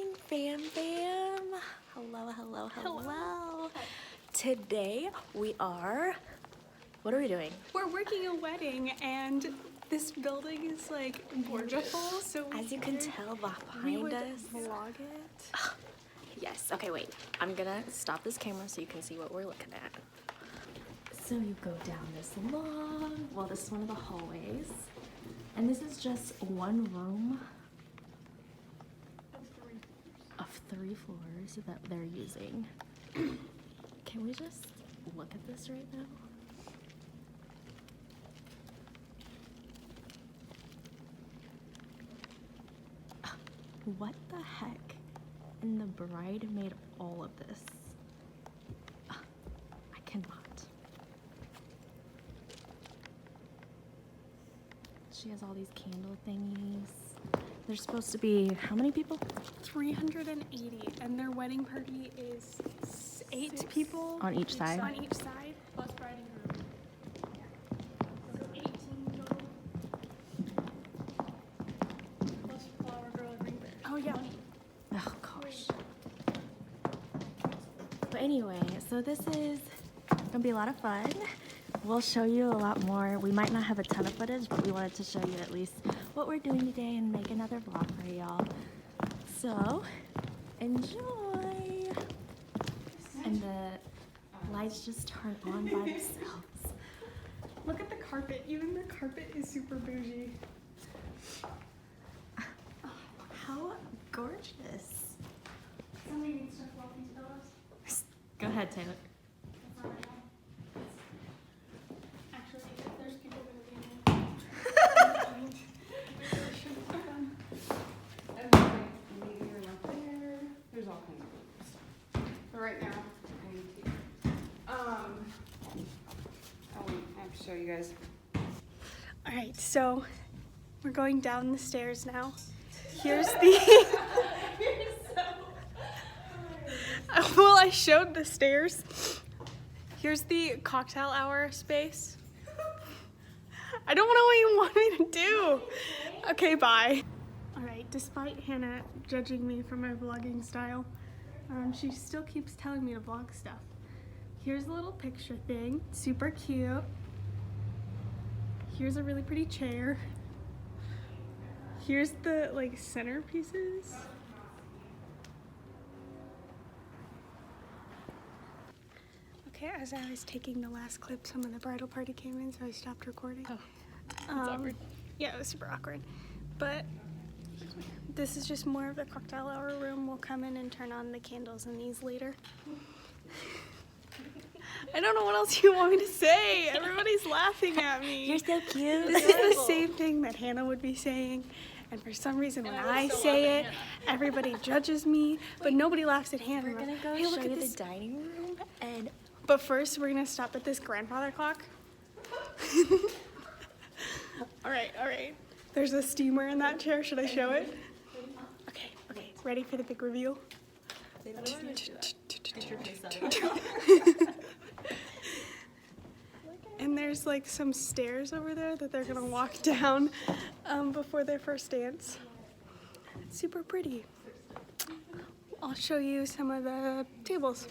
morning, fam. Hello. Today we are, what are we doing? We're working a wedding and this building is like beautiful, so as you can tell behind us. Vlog it. Yes, okay, wait. I'm gonna stop this camera so you can see what we're looking at. So you go down this long, well, this is one of the hallways. And this is just one room of 3 floors that they're using. Can we just look at this right now? What the heck? And the bride made all of this. I cannot. She has all these candle thingies. There's supposed to be, how many people? 380, and their wedding party is 8 people. On each side? On each side. Plus bride and groom. Yeah. So 18 total. Plus flower girl and ring bearer. Oh yeah. Oh gosh. But anyway, so this is gonna be a lot of fun. We'll show you a lot more. We might not have a ton of footage, but we wanted to show you at least what we're doing today and make another vlog for y'all. So, enjoy! And the lights just turn on by themselves. Look at the carpet. Even the carpet is super bougie. How gorgeous. Somebody needs to flop these pillows. Go ahead, Taylor. Actually, if there's people gonna be in there. We really shouldn't put them. There's all kinds of stuff. But right now, I need to. I have to show you guys. All right, so we're going down the stairs now. Here's the. Well, I showed the stairs. Here's the cocktail hour space. I don't know what you want me to do. Okay, bye. All right, despite Hannah judging me for my vlogging style, she still keeps telling me to vlog stuff. Here's a little picture thing, super cute. Here's a really pretty chair. Here's the like centerpieces. Okay, as I was taking the last clip, some of the bridal party came in, so I stopped recording. Oh, that's awkward. Yeah, it was super awkward. But this is just more of the cocktail hour room. We'll come in and turn on the candles in these later. I don't know what else you want me to say. Everybody's laughing at me. You're so cute. This is the same thing that Hannah would be saying. And for some reason, when I say it, everybody judges me, but nobody laughs at Hannah. We're gonna go Hey, look show at you this. the dining room and But first, we're gonna stop at this grandfather clock. All right. There's a steamer in that chair. Should I show it? Okay. Ready for the big reveal? And there's like some stairs over there that they're gonna walk down before their first dance. It's super pretty. I'll show you some of the tables.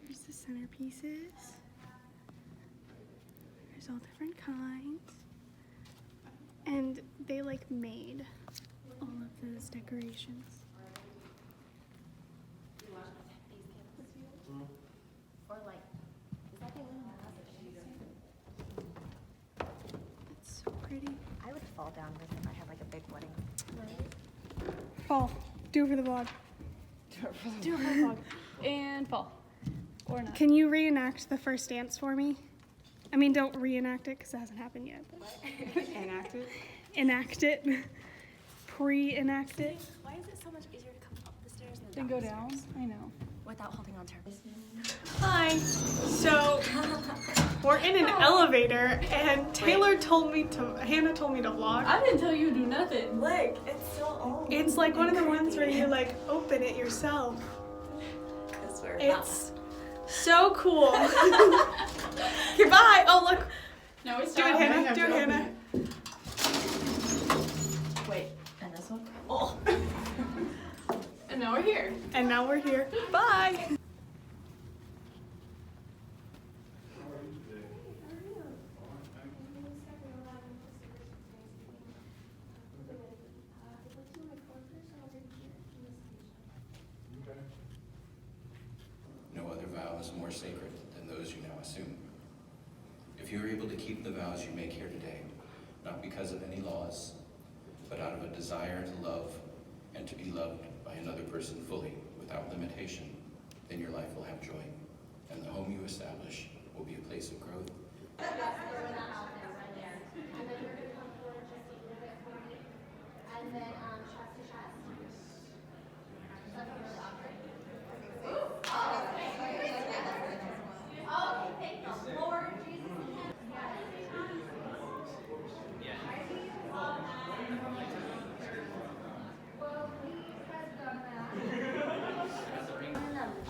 Here's the centerpieces. There's all different kinds. And they like made all of those decorations. or like, is that the only one that has It's so pretty. I would fall down this if I had like a big wedding. Fall. Do it for the vlog. Do it for the vlog. And fall. Or not. Can you reenact the first dance for me? I mean, don't reenact it because it hasn't happened yet. Enact it. Enact it. Pre-enact it. Why is it so much easier to come up the stairs Then go down. I know. without holding on to her? Hi. So we're in an elevator, and Hannah told me to vlog. I didn't tell you to do nothing. Look, it's so old. It's like one of the ones where you like open it yourself. It's so cool. Goodbye. Oh look. No, it's Do it, Hannah. Do it, Hannah. Wait, and this hook. Oh. And now we're here. And now we're here. Bye. No other vow is more sacred than those you now assume. If you are able to keep the vows you make here today, not because of any laws, but out of a desire to love and to be loved by another person fully, without limitation, then your life will have joy, and the home you establish will be a place of growth. And then chest to chest.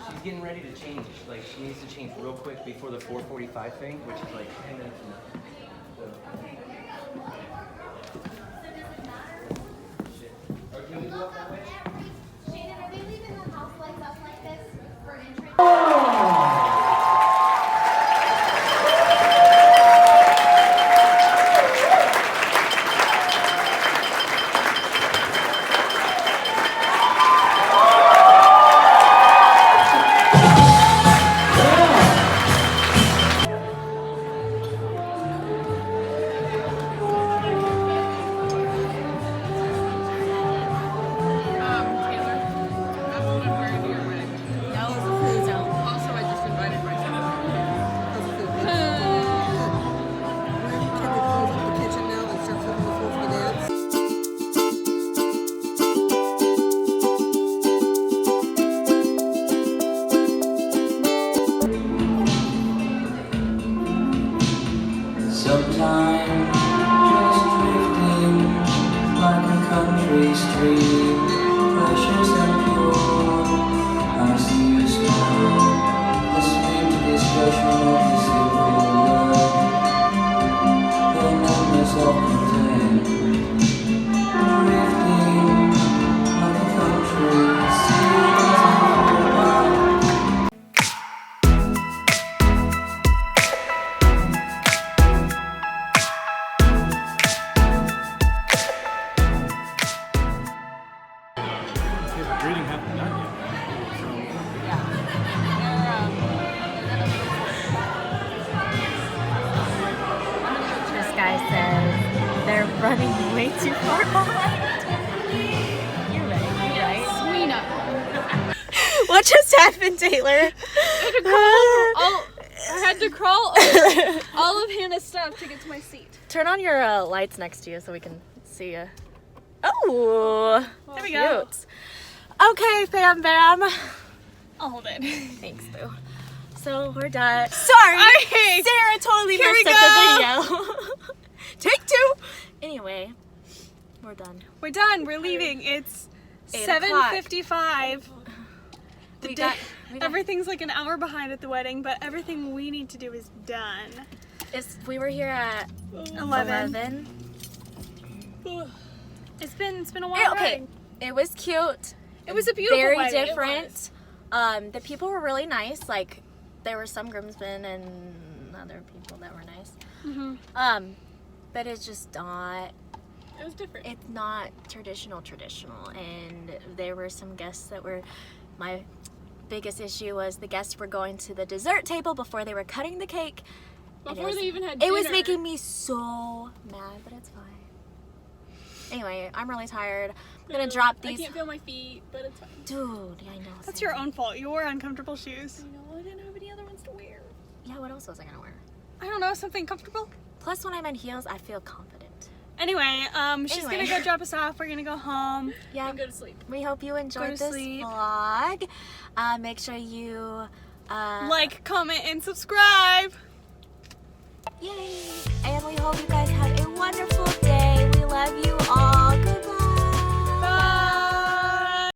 She's getting ready to change. Like, she needs to change real quick before the 4:45 thing, which is like 10 minutes from now. Can we go up that way? Shannon, are they leaving the house lights up like this for entrance? Taylor, that's what I'm wearing to your wedding. That was a food zone. Also, I just invited myself. Can we close up the kitchen now and start flipping the food for the dance? Sometimes just drifting like a country stream, precious and pure. I see you smile, the sweet expression of the simple word, the numbness of content, drifting like a country stream as I fall by. Reading haven't done yet. This guy says they're running way too far behind. You're right. Sweeney. What just happened, Taylor? I had to crawl over all of Hannah's stuff to get to my seat. Turn on your lights next to you so we can see you. Oh, There we go. cute. Okay, fam bam. I'll hold it. Thanks, boo. So we're done. Sorry, Okay. Sarah totally Here we messed up the video. Take two. Anyway, we're done. We're done. We're leaving. It's 8 o'clock. 7:55. We got Everything's like an hour behind at the wedding, but everything we need to do is done. we were here at 11. 11. It's been a while. Yeah, okay, riding. it was cute. It was a beautiful Very wedding. It different. was. The people were really nice. Like, there were some groomsmen and other people that were nice. Mhm. But it's just not. It was different. It's not traditional, and there were some guests that were. My biggest issue was the guests were going to the dessert table before they were cutting the cake. and Before they even had It was dinner. making me so mad, but it's fine. Anyway, I'm really tired. I'm gonna drop these. I can't feel my feet, but it's fine. Dude, I know. That's same. your own fault. You wore uncomfortable shoes. You know, I didn't have any other ones to wear. Yeah, what else was I gonna wear? I don't know, something comfortable. Plus, when I'm in heels, I feel confident. Anyway, she's Anyway. gonna go drop us off. We're gonna go home. Yeah, And go to sleep. we hope you enjoyed to this sleep. vlog. Make sure you Like, comment, and subscribe. Yay! And we hope you guys have a wonderful day. We love you all.